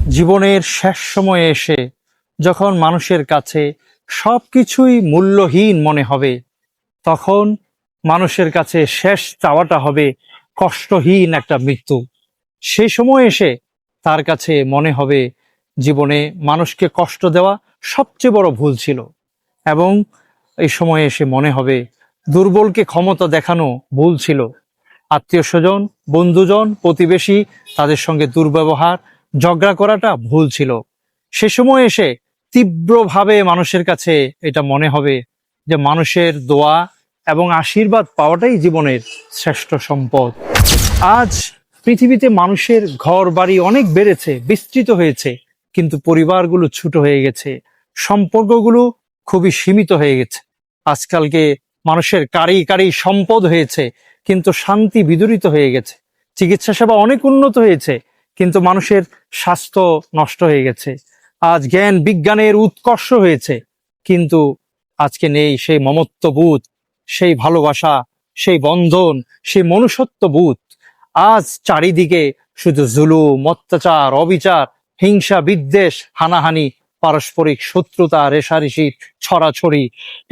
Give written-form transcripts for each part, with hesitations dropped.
জীবনের শেষ সময়ে এসে যখন মানুষের কাছে সবকিছুই মূল্যহীন মনে হবে, তখন মানুষের কাছে শেষ চাওয়াটা হবে কষ্টহীন একটা মৃত্যু। সেই সময় এসে তার কাছে মনে হবে জীবনে মানুষকে কষ্ট দেওয়া সবচেয়ে বড় ভুল ছিল, এবং এই সময় এসে মনে হবে দুর্বলকে ক্ষমতা দেখানো ভুল ছিল। আত্মীয় স্বজন, বন্ধুজন, প্রতিবেশী, তাদের সঙ্গে দুর্ব্যবহার, ঝগড়া করাটা ভুল ছিল। সে সময় এসে তীব্রভাবে মানুষের কাছে এটা মনে হবে যে মানুষের দোয়া এবং আশীর্বাদ পাওয়াটাই জীবনের শ্রেষ্ঠ সম্পদ। আজ পৃথিবীতে মানুষের ঘর বাড়ি অনেক বেড়েছে, বিস্তৃত হয়েছে, কিন্তু পরিবারগুলো ছোট হয়ে গেছে, সম্পর্কগুলো খুবই সীমিত হয়ে গেছে। আজকালকে মানুষের কারি কারি সম্পদ হয়েছে, কিন্তু শান্তি বিদূরিত হয়ে গেছে। চিকিৎসা সেবা অনেক উন্নত হয়েছে, কিন্তু মানুষের স্বাস্থ্য নষ্ট হয়ে গেছে। আজ জ্ঞান বিজ্ঞানের উৎকর্ষ হয়েছে, কিন্তু আজকে নেই সেই মমত্ববোধ, সেই ভালোবাসা, সেই বন্ধন, সেই মনুষ্যত্ববোধ। আজ চারিদিকে শুধু জুলুম, অত্যাচার, অবিচার, হিংসা, বিদ্বেষ, হানাহানি, পারস্পরিক শত্রুতা, রেষারেষি, ছড়াছড়ি।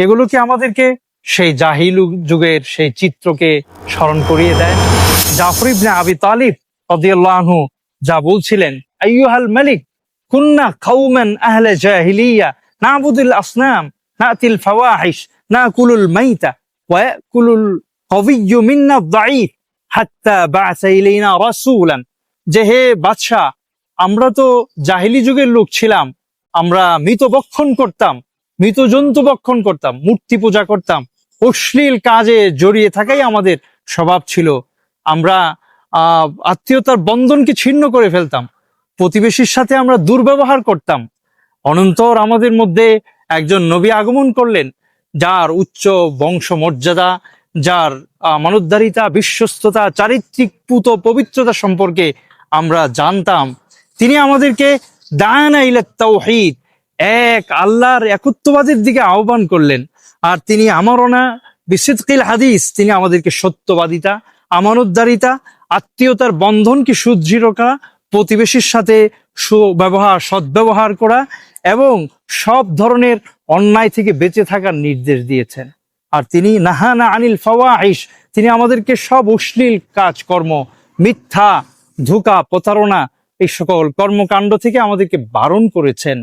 এগুলো কি আমাদেরকে সেই জাহিল যুগের সেই চিত্রকে স্মরণ করিয়ে দেয়? জাফর ইবনে আবি তালিব রাদিয়াল্লাহু আনহু যা বলছিলেন, আইয়ুহাল মালিক কুন্না কাওমান আহলে জাহিলিয়া নাবুদুল আসনাম নাতিল ফাওয়াহিশ নাকুলুল মাইতা ওয়া ইয়াকুলুল কাওয়িয়্যু মিন্না আদ-দাঈফ হাত্তা বা'সা ইলাইনা রাসূলান। যে হে বাদশা, আমরা তো জাহিলি যুগের লোক ছিলাম, আমরা মৃত ভক্ষণ করতাম, মৃত জন্তু ভক্ষণ করতাম, মূর্তি পূজা করতাম, অশ্লীল কাজে জড়িয়ে থাকাই আমাদের স্বভাব ছিল। আমরা আত্মীয়তার বন্ধনকে ছিন্ন করে ফেলতাম, প্রতিবেশীর সাথে আমরা দুর্ব্যবহার করতাম। অনন্তর আমাদের মধ্যে একজন নবী আগমন করলেন, যার উচ্চ বংশ মর্যাদা, যার মানবদারিতা, বিশ্বস্ততা, চারিত্রিক পুত পবিত্রতা সম্পর্কে আমরা জানতাম। তিনি আমাদেরকে দানা ইলা তাওহীদ, এক আল্লাহর একত্ববাদের দিকে আহ্বান করলেন। আর তিনি আমারনা বিসিদকিল হাদিস, তিনি আমাদেরকে সত্যবাদিতা, আমানতদারিতা, আত্মীয়তার বন্ধনকে সুদৃঢ় করা, প্রতিবেশীর সাথে সুব্যবহার, সদ্ব্যবহার করা এবং সব ধরনের অন্যায় থেকে বেঁচে থাকার নির্দেশ দিয়েছেন। আর তিনি নাহানা আনিল ফাওয়াহিশ, তিনি আমাদেরকে সব অশ্লীল কাজকর্ম, মিথ্যা, ধোঁকা, প্রতারণা, এই সকল কর্মকাণ্ড থেকে আমাদেরকে বারণ করেছেন।